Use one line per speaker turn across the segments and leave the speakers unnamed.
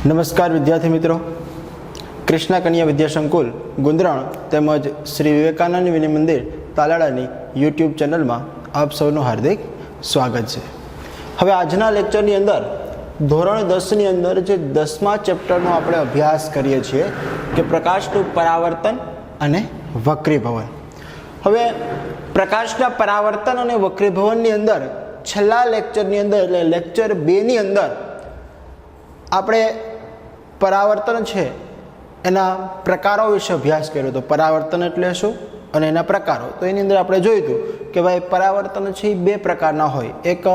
નમસ્કાર વિદ્યાર્થી મિત્રો, કૃષ્ણા કન્યા વિદ્યા સંકુલ ગુંદરાણ તેમજ શ્રી વિવેકાનંદ વિનય મંદિર તાલાળાની યુટ્યુબ ચેનલમાં આપ સૌનું હાર્દિક સ્વાગત છે. હવે આજના લેક્ચરની અંદર ધોરણ 10ની અંદર જે 10મા ચેપ્ટરનો આપણે અભ્યાસ કરીએ છીએ કે પ્રકાશનું પરાવર્તન અને વક્રીભવન. હવે પ્રકાશના પરાવર્તન અને વક્રીભવનની અંદર છેલ્લા લેક્ચરની અંદર એટલે લેક્ચર 2ની અંદર આપણે પરાવર્તન છે એના પ્રકારો વિશે અભ્યાસ કર્યો હતો. પરાવર્તન એટલે શું અને એના પ્રકારો. તો એની અંદર આપણે જોયું હતું કે ભાઈ પરાવર્તન છે એ બે પ્રકારના હોય, એક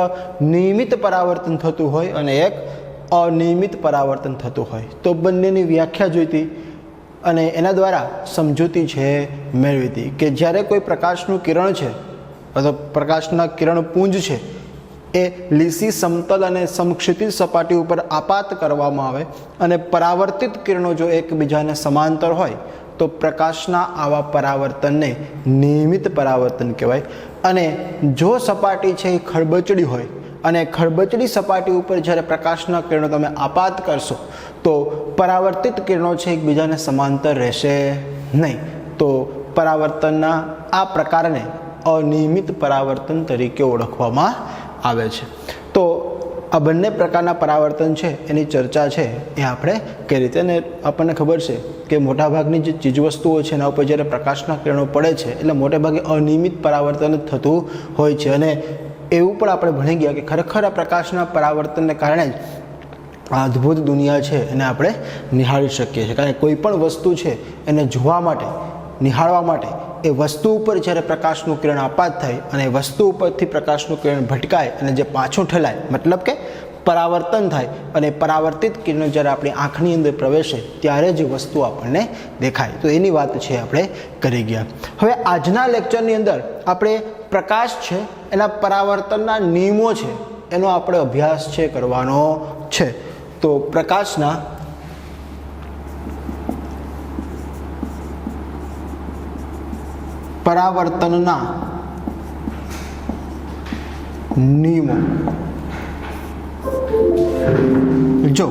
નિયમિત પરાવર્તન થતું હોય અને એક અનિયમિત પરાવર્તન થતું હોય. તો બંનેની વ્યાખ્યા જોઈ હતી અને એના દ્વારા સમજૂતી છે મેળવી હતી કે જ્યારે કોઈ પ્રકાશનું કિરણ છે અથવા પ્રકાશના કિરણપુંજ છે એ લીસી સમતલ અને સમક્ષિતિજ સપાટી ઉપર આપાત કરવામાં આવે અને પરાવર્તિત કિરણો જો એકબીજાને સમાંતર હોય તો પ્રકાશના આવા પરાવર્તનને નિયમિત પરાવર્તન કહેવાય. અને જો સપાટી છે એ ખરબચડી હોય અને ખરબચડી સપાટી ઉપર જ્યારે પ્રકાશના કિરણો તમે આપાત કરશો તો પરાવર્તિત કિરણો છે એકબીજાને સમાંતર રહેશે નહીં. તો પરાવર્તનના આ પ્રકારને અનિયમિત પરાવર્તન તરીકે ઓળખવામાં આવે છે. તો આ બંને પ્રકારના પરાવર્તન છે એની ચર્ચા છે એ આપણે કઈ રીતે, અને આપણને ખબર છે કે મોટાભાગની જે ચીજવસ્તુઓ છે એના ઉપર જ્યારે પ્રકાશના કિરણો પડે છે એટલે મોટેભાગે અનિયમિત પરાવર્તન જ થતું હોય છે. અને એવું પણ આપણે ભણી ગયા કે ખરેખર આ પ્રકાશના પરાવર્તનને કારણે જ આ અદ્ભુત દુનિયા છે એને આપણે નિહાળી શકીએ છીએ. કારણ કે કોઈ પણ વસ્તુ છે એને જોવા માટે, નિહાળવા માટે એ વસ્તુ ઉપર જ્યારે પ્રકાશનું કિરણ આપાત થાય અને વસ્તુ ઉપરથી પ્રકાશનું કિરણ ભટકાય અને જે પાછું ઠેલાય મતલબ કે પરાવર્તન થાય અને પરાવર્તિત કિરણ જ્યારે આપણી આંખની અંદર પ્રવેશે ત્યારે જ વસ્તુ આપણને દેખાય. તો એની વાત છે આપણે કરી ગયા. હવે આજના લેક્ચરની અંદર આપણે પ્રકાશ છે એના પરાવર્તનના નિયમો છે એનો આપણે અભ્યાસ છે કરવાનો છે. તો પ્રકાશના પરાવર્તનના નિયમો. જો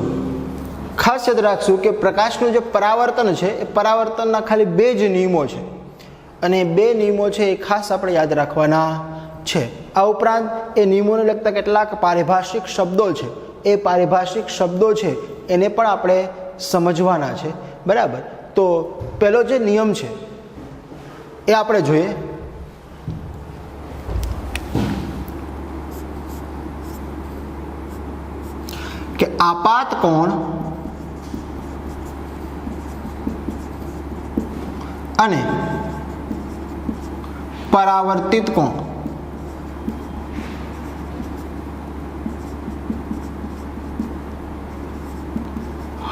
ખાસ યાદ રાખશું કે પ્રકાશનું જે પરાવર્તન છે એ પરાવર્તનના ખાલી બે જ નિયમો છે અને બે નિયમો છે એ ખાસ આપણે યાદ રાખવાના છે. આ ઉપરાંત એ નિયમોને લગતા કેટલાક પારિભાષિક શબ્દો છે, એ પારિભાષિક શબ્દો છે એને પણ આપણે સમજવાના છે. બરાબર. તો પહેલો જે નિયમ છે એ આપણે જોઈએ કે આપાત કોણ અને પરાવર્તિત કોણ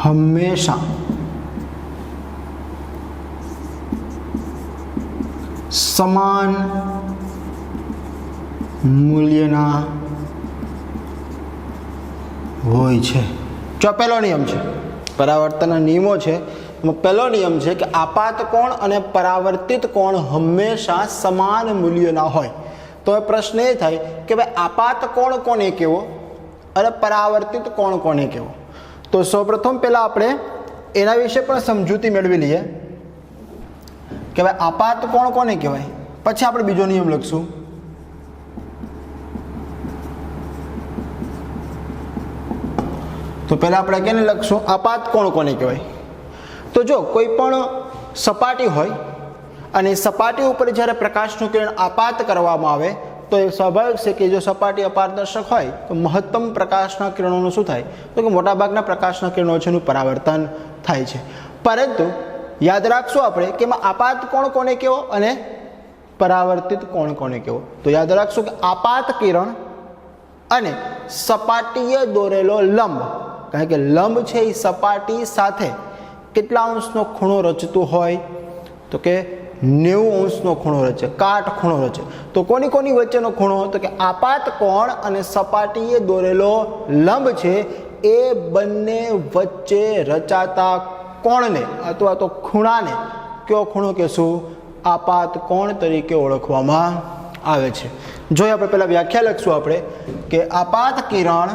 હંમેશા સમાન મૂલ્યના હોય છે. જો પહેલો નિયમ છે, પરાવર્તનના નિયમો છે એમાં પહેલો નિયમ છે કે આપાત કોણ અને પરાવર્તિત કોણ હંમેશા સમાન મૂલ્યના હોય. તો પ્રશ્ન એ થાય કે ભાઈ આપાત કોણ કોને કહેવો અને પરાવર્તિત કોણ કોને કહેવો. તો સૌપ્રથમ પહેલાં આપણે એના વિશે પણ સમજૂતી મેળવી લઈએ કે ભાઈ આપાત કોણ કોને કહેવાય, પછી આપણે બીજો નિયમ લખશું. તો પહેલા આપણે કેને લખશું? આપાત કોણ કોને કહેવાય. તો જો કોઈ પણ સપાટી હોય અને સપાટી ઉપર જ્યારે પ્રકાશનું કિરણ આપાત કરવામાં આવે તો એ સ્વાભાવિક છે કે જો સપાટી અપારદર્શક હોય તો મહત્તમ પ્રકાશના કિરણોનું શું થાય તો કે મોટાભાગના પ્રકાશના કિરણો છે એનું પરાવર્તન થાય છે. પરંતુ યાદ રાખશું આપણે કે એમાં આપાત કોણ કોને કહેવો અને પરાવર્તિત કોણ કોને કહેવો. તો યાદ રાખશું કે આપાત કિરણ અને સપાટીએ દોરેલો લંબ, કારણ કે લંબ છે એ સપાટી સાથે કેટલા અંશનો ખૂણો રચતું હોય તો કે 90 અંશનો ખૂણો રચે, કાટ ખૂણો રચે. તો કોની કોની વચ્ચેનો ખૂણો તો કે આપાત કોણ અને સપાટીએ દોરેલો લંબ છે એ બંને વચ્ચે રચાતા કોણને અથવા તો ખૂણાને કયો ખૂણો કહેશું? આપાત કોણ તરીકે ઓળખવામાં આવે છે. જો આપણે પહેલા વ્યાખ્યા લખશું આપણે કે આપાત કિરણ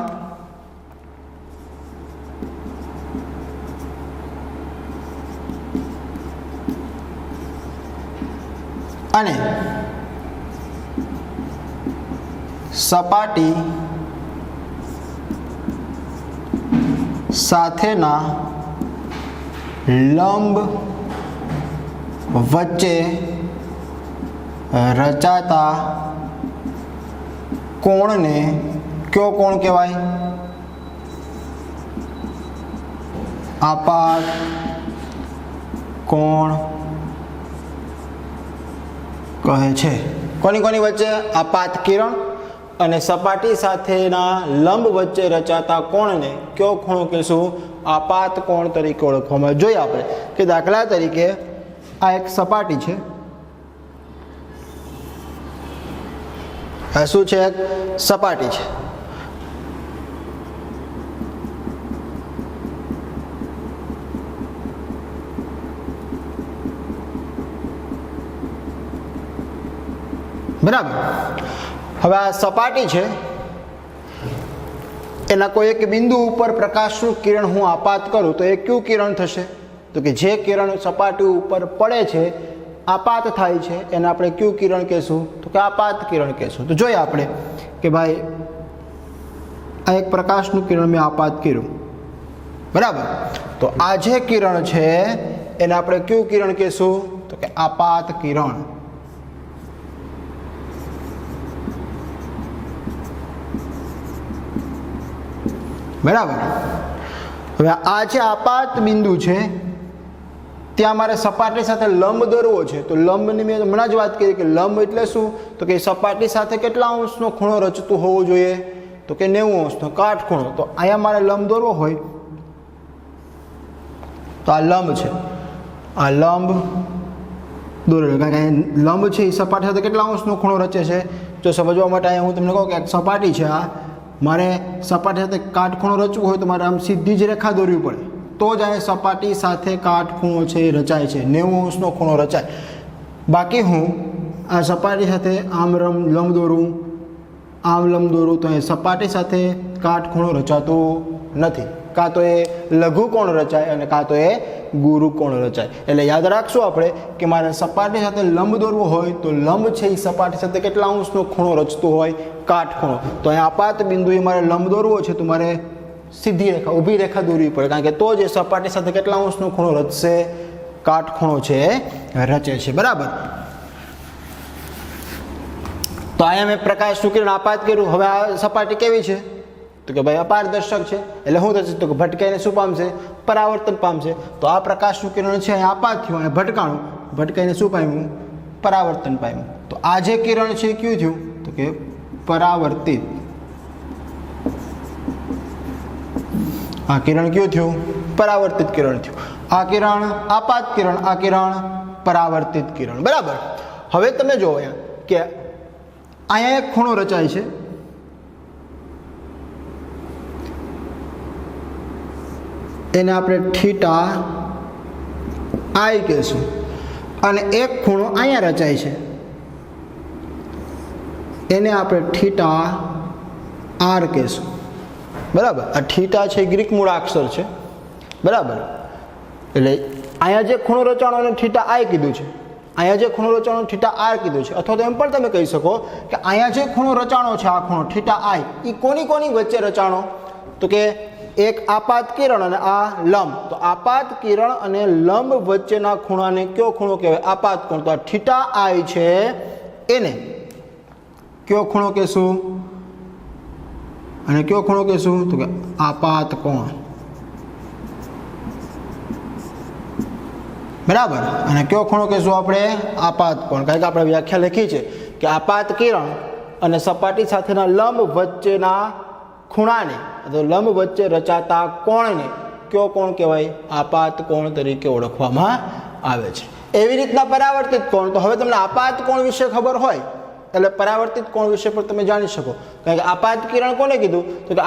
અને સપાટી સાથેના લંબ વચ્ચે રચાતા કોણને કયો કોણ કહેવાય? આપાત કોણ કહે છે. કોની કોની વચ્ચે? આપાત કિરણ અને સપાટી સાથેના લંબ વચ્ચે રચાતા કોણને કયો ખૂણો કહેશું? આપાત કોણ તરીકે ઓળખવામાં. જોઈએ આપણે કે દાખલા તરીકે આ એક સપાટી છે. આ શું છે? એક સપાટી છે. બરાબર. હવે આ સપાટી છે, એના કોઈ એક બિંદુ ઉપર પ્રકાશનું કિરણ હું આપાત કરું તો એ કયું કિરણ થશે? તો કે જે કિરણ સપાટી ઉપર પડે છે, આપાત થાય છે, એને આપણે કયું કિરણ કહેશું? તો કે આપાત કિરણ કહેશું. તો જોઈએ આપણે કે ભાઈ આ એક પ્રકાશનું કિરણ મેં આપાત કર્યું, બરાબર. તો આ જે કિરણ છે એને આપણે કયું કિરણ કહેશું? તો કે આપાત કિરણ. બરાબર. હવે આ જે આપાત બિંદુ છે ત્યાં મારે સપાટી સાથે લંબ દોરવો છે. તો લંબની મેં હમણાં જ વાત કરી કે લંબ એટલે શું? તો કે સપાટી સાથે કેટલા અંશનો ખૂણો રચતું હોવું જોઈએ? તો કે 90 અંશનો કાટખૂણો. તો અહીંયા મારે લંબ દોરવો હોય તો આ લંબ છે, આ લંબ દોરેલો. કારણ કે લંબ છે એ સપાટી સાથે કેટલા અંશનો ખૂણો રચે છે? જો સમજવા માટે અહીંયા હું તમને કહું કે એક સપાટી છે, આ મારે સપાટી સાથે કાટખૂણો રચવું હોય તો મારે આમ સીધી જ રેખા દોરવી પડે તો જ આ સપાટી સાથે કાટખૂણો છે એ રચાય છે, 90 અંશનો ખૂણો રચાય. બાકી હું આ સપાટી સાથે આમ લંબ દોરું, આમ લંબ દોરું તો એ સપાટી સાથે કાટખૂણો રચાતો નથી. કાં તો એ લઘુકોણ રચાય અને કાં તો એ ગુરુકોણ રચાય. એટલે યાદ રાખશું આપણે કે મારે સપાટી સાથે લંબ દોરવો હોય તો લંબ છે એ સપાટી સાથે કેટલા અંશનો ખૂણો રચતો હોય? કાટખૂણો. તો અહીંયા આપાત બિંદુએ મારે લંબ દોરવો છે તો મારે સીધી રેખા, ઊભી રેખા દોરવી પડે, કારણ કે તો જ એ સપાટી સાથે કેટલા અંશનો ખૂણો રચશે? કાટખૂણો છે રચે છે. બરાબર. તો અહીંયા મેં પ્રકાશનું કિરણ આપાત કર્યું. હવે આ સપાટી કેવી છે? તો કે ભાઈ અપારદર્શક છે. એટલે શું થશે? તો કે ભટકાઈને શું પામશે? પરાવર્તન પામશે. તો આ પ્રકાશનું કિરણ છે અહીંયા આપાત થયું, અહીંયા ભટકાણું, ભટકાઈને શું પામ્યું? પરાવર્તન પામ્યું. તો આ જે કિરણ છે કયું થયું? તો કે પરાવર્તિત. આ કિરણ કયું થયું? પરાવર્તિત કિરણ થયું. આ કિરણ આપાત કિરણ, આ કિરણ પરાવર્તિત કિરણ. બરાબર. હવે તમે જુઓ અહીંયા કે અહીંયા એક ખૂણો રચાય છે, એને આપણે થીટા આઈ કહેશું, અને એક ખૂણો અહીંયા રચાય છે એને આપણે થીટા આર કહેશું. બરાબર. આ થીટા છે ગ્રીક મૂળાક્ષર છે, બરાબર. એટલે અહીંયા જે ખૂણો રચાણો એને થીટા આઈ કીધું છે, અહીંયા જે ખૂણો રચાણો થીટા આર કીધું છે. અથવા તો એમ પણ તમે કહી શકો કે અહીંયા જે ખૂણો રચાણો છે, આ ખૂણો થીટા આઈ, એ કોની કોની વચ્ચે રચાણો? તો કે એક આપાત કિરણ અને આ લંબ. તો આપાત કિરણ અને લંબ વચ્ચેના ખૂણાને કયો ખૂણો કહેવાય? આપાત કોણ. તો આ થીટા આઈ છે એને કયો ખૂણો કહેશું? અને કયો ખૂણો કહેશું? તો કે આપાત કોણ. બરાબર. અને કયો ખૂણો કહેશું આપણે? આપાત કોણ. કારણ કે આપણે વ્યાખ્યા લખી છે કે આપાત કિરણ અને સપાટી સાથેના લંબ વચ્ચેના ખૂણાને, તો લંબ વચ્ચે રચાતા કોણને કયો કોણ કહેવાય? આપાત કોણ તરીકે ઓળખવામાં આવે છે. એવી રીતના પરાવર્તિત કોણ. તો હવે તમને આપાત કોણ વિશે ખબર હોય એટલે પરાવર્તિત કોણ વિશે પણ તમે જાણી શકો. કારણ કે આપાત કિરણ કોને કીધું? તો કે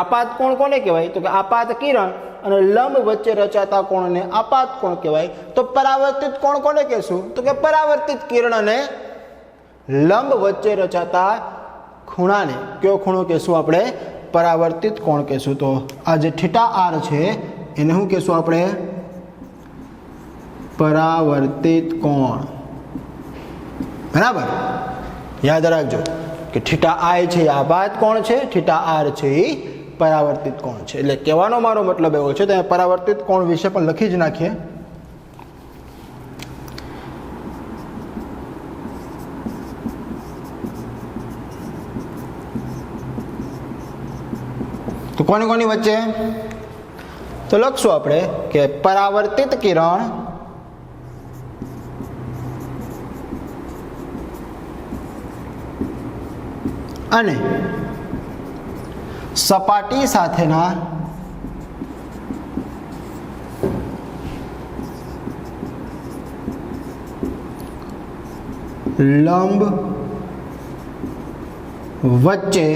આપાત કોણ કોને કહેવાય? તો કે આપાત કિરણ અને લંબ વચ્ચે રચાતા કોણને આપાત કોણ કહેવાય. તો પરાવર્તિત કોણ કોને કહેશું? તો કે પરાવર્તિત કિરણ અને લંબ વચ્ચે રચાતા ખૂણાને કયો ખૂણો કહેશું આપણે? પરાવર્તિત કોણ કહેશું. તો આ જે થીટા આર છે એને શું કહેશું આપણે? પરાવર્તિત કોણ. बराबर याद रखो कि थीटा आई है आपात कोण है, थीटा आर है परावर्तित कोण है। એટલે કહેવાનો મારો મતલબ એવો છે તો પરાવર્તિત કોણ વિશે પણ લખી જ નાખીએ। तो कोनी कोनी वच्चे तो लखशुं आपणे के परावर्तित किरण अने सपाटी साथेना लंब वच्चे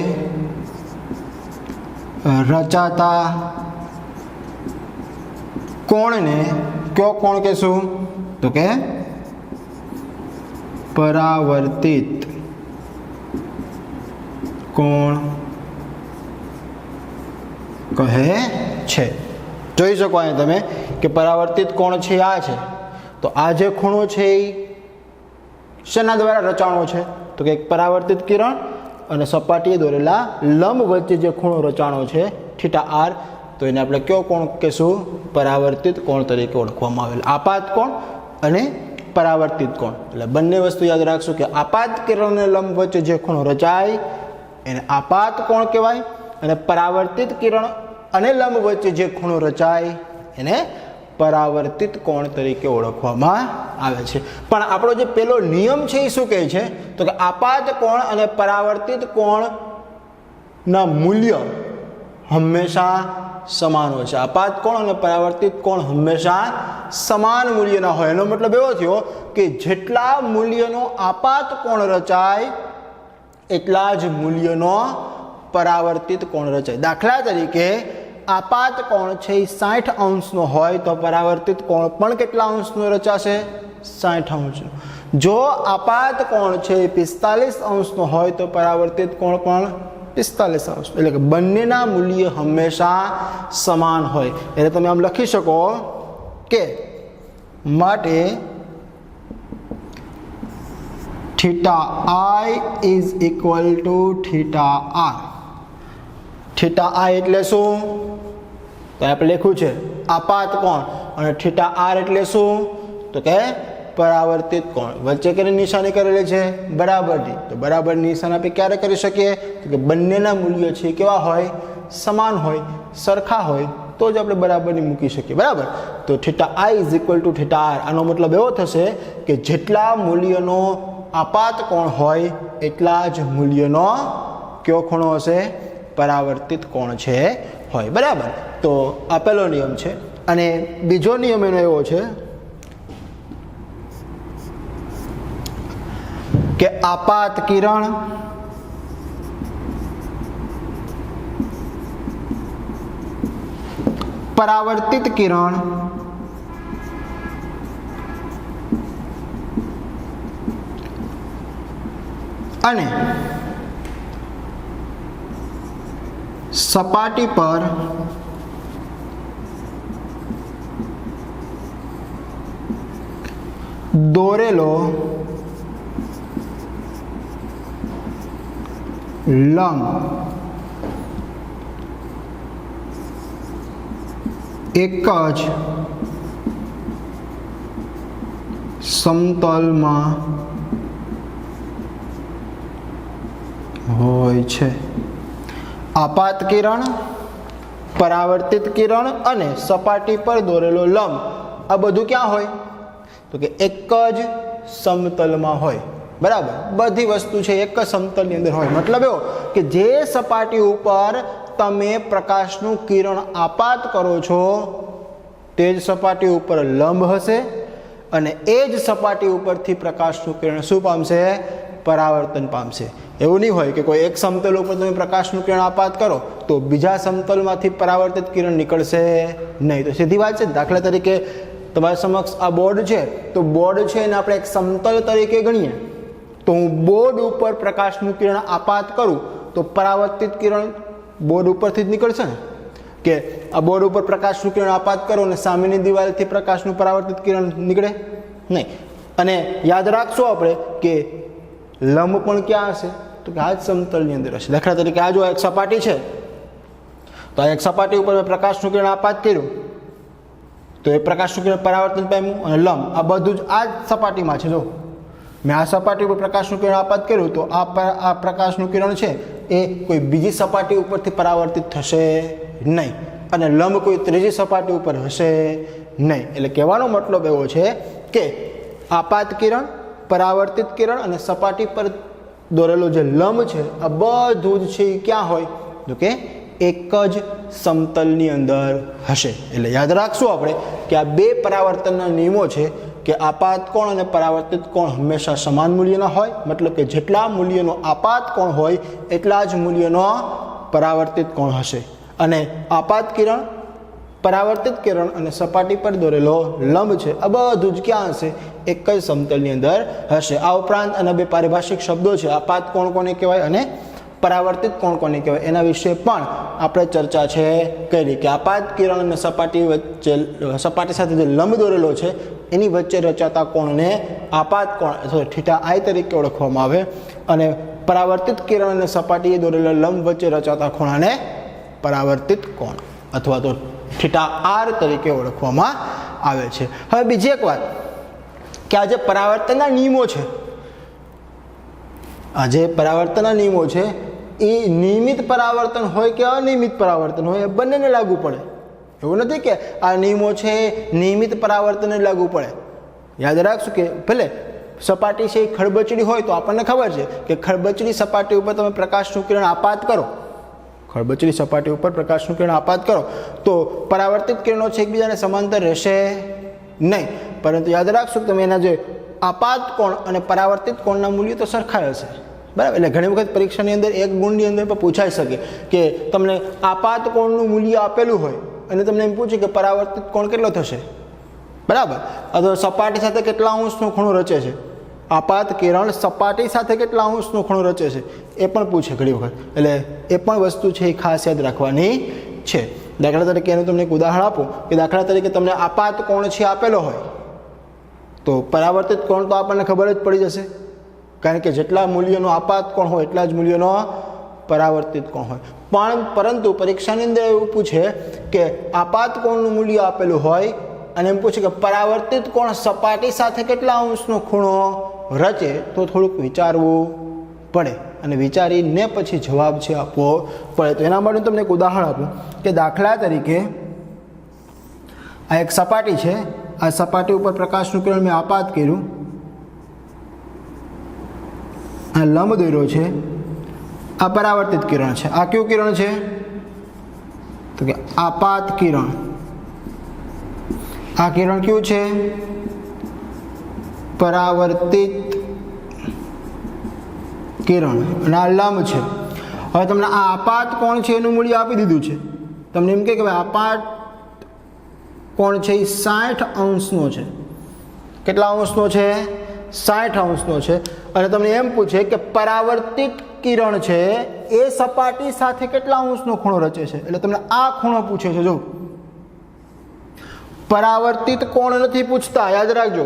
रचाता कोण ने क्यों कोण कहेशुं तो के परावर्तित कोण कहे छे। જોઈ શકો અહીં તમે કે પરાવર્તિત કોણ છે આ છે તો આ જે ખૂણો છે એ શેના દ્વારા રચાણો છે તો કે એક પરાવર્તિત કિરણ અને સપાટીએ દોરેલા લંબ વચ્ચે જે ખૂણો રચાણો છે થીટા આર તો એને આપણે કયો કોણ કહેશું પરાવર્તિત કોણ તરીકે ઓળખવામાં આવેલ। આપાત કોણ અને પરાવર્તિત કોણ એટલે બંને વસ્તુ યાદ રાખશું કે આપાત કિરણ અને લંબ વચ્ચે જે ખૂણો રચાય એને આપાત કોણ કહેવાય અને પરાવર્તિત કિરણ અને લંબ વચ્ચે જે ખૂણો રચાય એને પરાવર્તિત કોણ તરીકે ઓળખવામાં આવે છે। પણ આપણો જે પેલો નિયમ છે એ શું કહે છે તો કે આપાત કોણ અને પરાવર્તિત કોણના મૂલ્ય હંમેશા સમાન હોય છે। આપાત કોણ અને પરાવર્તિત કોણ હંમેશા સમાન મૂલ્યના હોય। એનો મતલબ એવો થયો કે જેટલા મૂલ્યનો આપાત કોણ રચાય એટલા જ મૂલ્યનો પરાવર્તિત કોણ રચાય। દાખલા તરીકે આપાત કોણ છે 60 અંશનો હોય તો પરાવર્તિત કોણ પણ કેટલા અંશનો રચાશે 60 અંશનો। જો આપાત કોણ છે 45 અંશનો હોય તો પરાવર્તિત કોણ પણ 45 અંશ। એટલે કે બંનેના મૂલ્ય હંમેશા સમાન હોય। એટલે તમે આમ લખી શકો કે માટે theta I is equal to theta R. Theta I एटले शू तो आप लख्यू है आपात कोण और थीटा आर एटले शू तो के परावर्तित कोण। वच्चे के निशानी करेली है बराबरनी तो बराबर निशान आप क्यारे करी सकीए तो कि बंनेना मूल्य है केवा होय समान होय सरखा होय तो ज आपणे बराबरनी मूकी सकीए बराबर। तो theta I is equal to theta r आनो मतलब एवो थशे कि जेटला मूल्यनो आपात कोण होय एटला ज मूल्यनो क्यो खूणो हशे परावर्तित कोण छे होय बराबर। तो आ पहेलो नियम छे। अने बीजो नियम एनो एवो छे के आपात किरण परावर्तित किरण अने सपाटी पर दोरेलो लंब एक ज समतल में होय छे। आपात किरण परावर्तित किरण अने सपाटी पर दोरेलो लंब आ बधुं क्या होय तो कि एक ज समतल में होय बराबर। बधी वस्तु है एक समतल नी अंदर होय मतलब एवो कि जे सपाटी उपर तमे प्रकाशनु किरण आपात करो छो तेज सपाटी उपर लंब हशे अने एज सपाटी उपरथी प्रकाशनु किरण शुं पामशे परावर्तन पामशे। एवं नहीं होय कि कोई एक समतल पर तमे प्रकाशनु किरण आपात करो तो बीजा समतलमांथी परावर्तित किरण निकळशे नहीं। तो सीधी बात है दाखला तरीके तमारा समक्ष आ बोर्ड है तो बोर्ड है एने आपणे एक समतल तरीके गणीए तो हूँ बोर्ड पर प्रकाशनु किरण आपात करूँ तो परावर्तित किरण बोर्ड उपरथी ज निकळशे ने के आ बोर्ड पर प्रकाशनु किरण आपात करो ने सामेनी दीवालथी प्रकाशनु परावर्तित किरण निकळे नहीं। અને યાદ રાખશો આપણે કે લંબ પણ ક્યાં હશે? તો કે આ જ સમતલની અંદર હશે. દાખલા તરીકે આ જો એક સપાટી છે, તો આ એક સપાટી ઉપર મેં પ્રકાશનું કિરણ આપાત કર્યું, તો એ પ્રકાશનું કિરણ પરાવર્તન પામ્યું અને લંબ આ બધું જ આ જ સપાટીમાં છે. જો મેં આ સપાટી ઉપર પ્રકાશનું કિરણ આપાત કર્યું, તો આ પ્રકાશનું કિરણ છે એ કોઈ બીજી સપાટી ઉપરથી પરાવર્તિત થશે નહીં અને લંબ કોઈ ત્રીજી સપાટી ઉપર હશે નહીં. એટલે કહેવાનો મતલબ એવો છે કે આપાત કિરણ, પરાવર્તિત કિરણ અને સપાટી પર દોરેલો જે લંબ છે આ બધું જ છે એ ક્યાં હોય? તો કે એક જ સમતલની અંદર હશે. એટલે યાદ રાખશું આપણે કે આ બે પરાવર્તનના નિયમો છે કે આપાત કોણ અને પરાવર્તિત કોણ હંમેશા સમાન મૂલ્યના હોય, મતલબ કે જેટલા મૂલ્યનો આપાત કોણ હોય એટલા જ મૂલ્યનો પરાવર્તિત કોણ હશે. અને આપાત કિરણ, પરાવર્તિત કિરણ અને સપાટી પર દોરેલો લંબ છે આ બધું જ ક્યાં હશે? એક જ સમતલની અંદર હશે. આ ઉપરાંત અને બે પારિભાષિક શબ્દો છે, આપાત કોણ કોને કહેવાય અને પરાવર્તિત કોણ કોને કહેવાય, એના વિશે પણ આપણે ચર્ચા છે કરી કે આપાત કિરણ અને સપાટી વચ્ચે, સપાટી સાથે જે લંબ દોરેલો છે એની વચ્ચે રચાતા કોણને આપાત કોણ અથવા થીટા આઈ તરીકે ઓળખવામાં આવે અને પરાવર્તિત કિરણ અને સપાટીએ દોરેલા લંબ વચ્ચે રચાતા ખૂણાને પરાવર્તિત કોણ અથવા તો થીટા આર તરીકે ઓળખવામાં આવે છે. હવે બીજી એક વાત કે આ જે પરાવર્તનના નિયમો છે, આ જે પરાવર્તનના નિયમો છે એ નિયમિત પરાવર્તન હોય કે અનિયમિત પરાવર્તન હોય એ બંનેને લાગુ પડે. એવું નથી કે આ નિયમો છે નિયમિત પરાવર્તનને લાગુ પડે. યાદ રાખશું કે ભલે સપાટી છે એ ખળબચડી હોય તો આપણને ખબર છે કે ખળબચડી સપાટી ઉપર તમે પ્રકાશનું કિરણ આપાત કરો, ખળબચડી સપાટી ઉપર પ્રકાશનું કિરણ આપાત કરો તો પરાવર્તિત કિરણો છે એકબીજાને સમાંતર રહેશે નહીં, પરંતુ યાદ રાખશું કે તમે એના જે આપાત કોણ અને પરાવર્તિત કોણના મૂલ્યો તો સરખા હશે. બરાબર? એટલે ઘણી વખત પરીક્ષાની અંદર એક ગુણની અંદર પણ પૂછાઈ શકે કે તમને આપાત કોણનું મૂલ્ય આપેલું હોય અને તમને એમ પૂછે કે પરાવર્તિત કોણ કેટલો થશે. બરાબર? અથવા સપાટી સાથે કેટલા અંશનો ખૂણો રચે છે, આપાત કિરણ સપાટી સાથે કેટલા અંશનો ખૂણો રચે છે એ પણ પૂછે ઘણી વખત. એટલે એ પણ વસ્તુ છે એ ખાસ યાદ રાખવાની છે. દાખલા તરીકે એનું તમને એક ઉદાહરણ આપું કે દાખલા તરીકે તમને આપાત કોણ છે આપેલો હોય તો પરાવર્તિત કોણ તો આપણને ખબર જ પડી જશે, કારણ કે જેટલા મૂલ્યનો આપાત કોણ હોય એટલા જ મૂલ્યનો પરાવર્તિત કોણ હોય. પરંતુ પરીક્ષાની અંદર એવું પૂછે કે આપાત કોણનું મૂલ્ય આપેલું હોય અને એમ પૂછે કે પરાવર્તિત કોણ સપાટી સાથે કેટલા અંશનો ખૂણો રચે, તો થોડુંક વિચારવું પડે અને વિચારીને પછી જવાબ છે આપવો પડે. તો એના માટે હું તમને એક ઉદાહરણ આપું કે દાખલા તરીકે આ એક સપાટી છે, આ સપાટી ઉપર પ્રકાશનું કિરણ મેં આપાત કર્યું, આ લંબ દોર્યો છે, આ પરાવર્તિત કિરણ છે. આ કયું કિરણ છે? તો કે આપાત કિરણ. આ કિરણ કયું છે? પરાવર્તિત કિરણ. અને આ લંબ છે. હવે તમને આ આપાત કોણ છે એનું મૂલ્ય આપી દીધું છે. તમને એમ કે ભાઈ આપાત કોણ છે એ 60 અંશનો છે. કેટલા અંશનો છે? 60 અંશનો છે. અને તમને એમ પૂછે કે પરાવર્તિત કિરણ છે એ સપાટી સાથે કેટલા અંશનો ખૂણો રચે છે. એટલે તમને આ ખૂણો પૂછે છે. જો પરાવર્તિત કોણ નથી પૂછતા, યાદ રાખજો.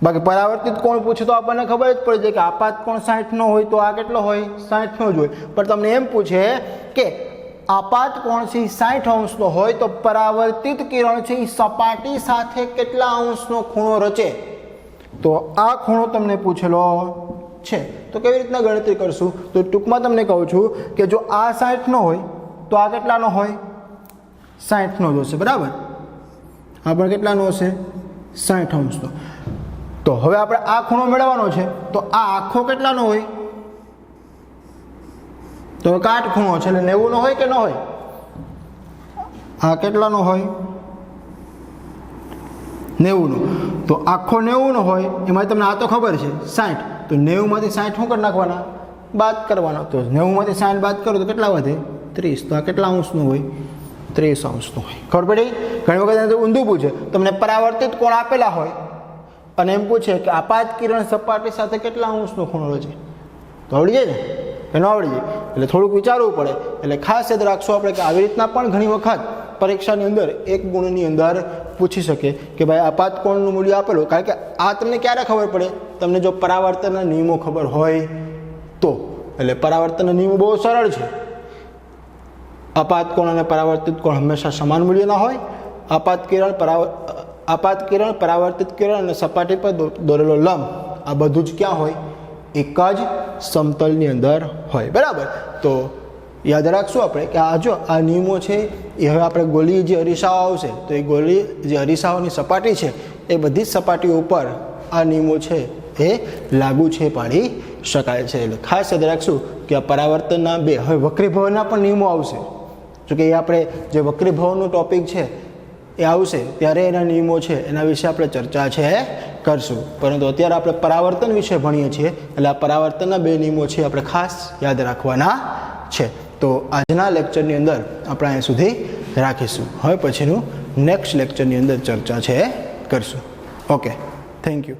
બાકી પરાવર્તિત કોણ પૂછે તો આપણને ખબર જ પડી જાય કે આપાત કોણ 60 નો હોય તો આ કેટલો હોય? 60 નો જ હોય. પણ તમને એમ પૂછે કે આપાત કોણ છે 60 અંશનો હોય તો પરાવર્તિત કિરણ છે એ સપાટી સાથે કેટલા અંશનો ખૂણો રચે, તો આ ખૂણો તમને પૂછેલો છે. તો કેવી રીતના ગણતરી કરશું? તો ટૂંકમાં તમને કહું છું કે જો આ 60 નો હોય તો આ કેટલાનો હોય? 60 નો જ હશે. બરાબર? આ પણ કેટલાનો હશે? 60 અંશનો. તો હવે આપણે આ ખૂણો મેળવવાનો છે તો આ આખો કેટલાનો હોય? તો કાટ ખૂણો છે એટલે 90 નો હોય કે ન હોય? આ કેટલાનો હોય? 90 નો. તો આખો 90 નો હોય એમાં તમને આ તો ખબર છે 60, તો 90 માંથી 60 શું કરી નાખવાના? બાદ કરવાના. તો 90 માંથી 60 બાદ કરો તો કેટલા વધે? 30. તો આ કેટલા અંશનું હોય? 30 અંશનું હોય. ખબર પડી? ઘણી વખત ઊંધું પૂછે, તમને પરાવર્તિત કોણ આપેલા હોય અને એમ પૂછે કે આપાત કિરણ સપાટી સાથે કેટલા અંશનો ખૂણો રચે, તો આવડી જાય ને? એનો આવડી જાય. એટલે થોડુંક વિચારવું પડે. એટલે ખાસ યાદ રાખશો આપણે કે આવી રીતના પણ ઘણી વખત પરીક્ષાની અંદર એક ગુણની અંદર પૂછી શકે કે ભાઈ આપાત કોણનું મૂલ્ય આપેલું, કારણ કે આ તમને ક્યારે ખબર પડે, તમને જો પરાવર્તનના નિયમો ખબર હોય તો. એટલે પરાવર્તનના નિયમો બહુ સરળ છે. આપાત કોણ અને પરાવર્તિત કોણ હંમેશા સમાન મૂલ્યના હોય. આપાત કિરણ, પરાવર્તિત કિરણ અને સપાટી પર દોરેલો લંબ આ બધું જ ક્યાં હોય, એક જ સમતલની અંદર હોય. બરાબર. તો યાદ રાખશું આપણે કે આ જો આ નિયમો છે એ હવે આપણે ગોલીય જે અરીસાઓ આવશે તો એ ગોલી જે અરીસાઓની સપાટી છે એ બધી જ સપાટીઓ ઉપર આ નિયમો છે એ લાગુ છે પાડી શકાય છે. એટલે ખાસ યાદ રાખશું કે આ પરાવર્તનના બે, હવે વક્રીભવનના પણ નિયમો આવશે. જોકે એ આપણે જે વક્રીભવનનું ટોપિક છે એ આવશે ત્યારે એના નિયમો છે એના વિશે આપણે ચર્ચા છે કરશું, પરંતુ અત્યારે આપણે પરાવર્તન વિશે ભણીએ છીએ એટલે આ પરાવર્તનના બે નિયમો છે આપણે ખાસ યાદ રાખવાના છે. તો આજના લેક્ચરની અંદર આપણે અહીં સુધી રાખીશું. હવે પછીનું નેક્સ્ટ લેક્ચરની અંદર ચર્ચા છે કરશું. Okay, thank you.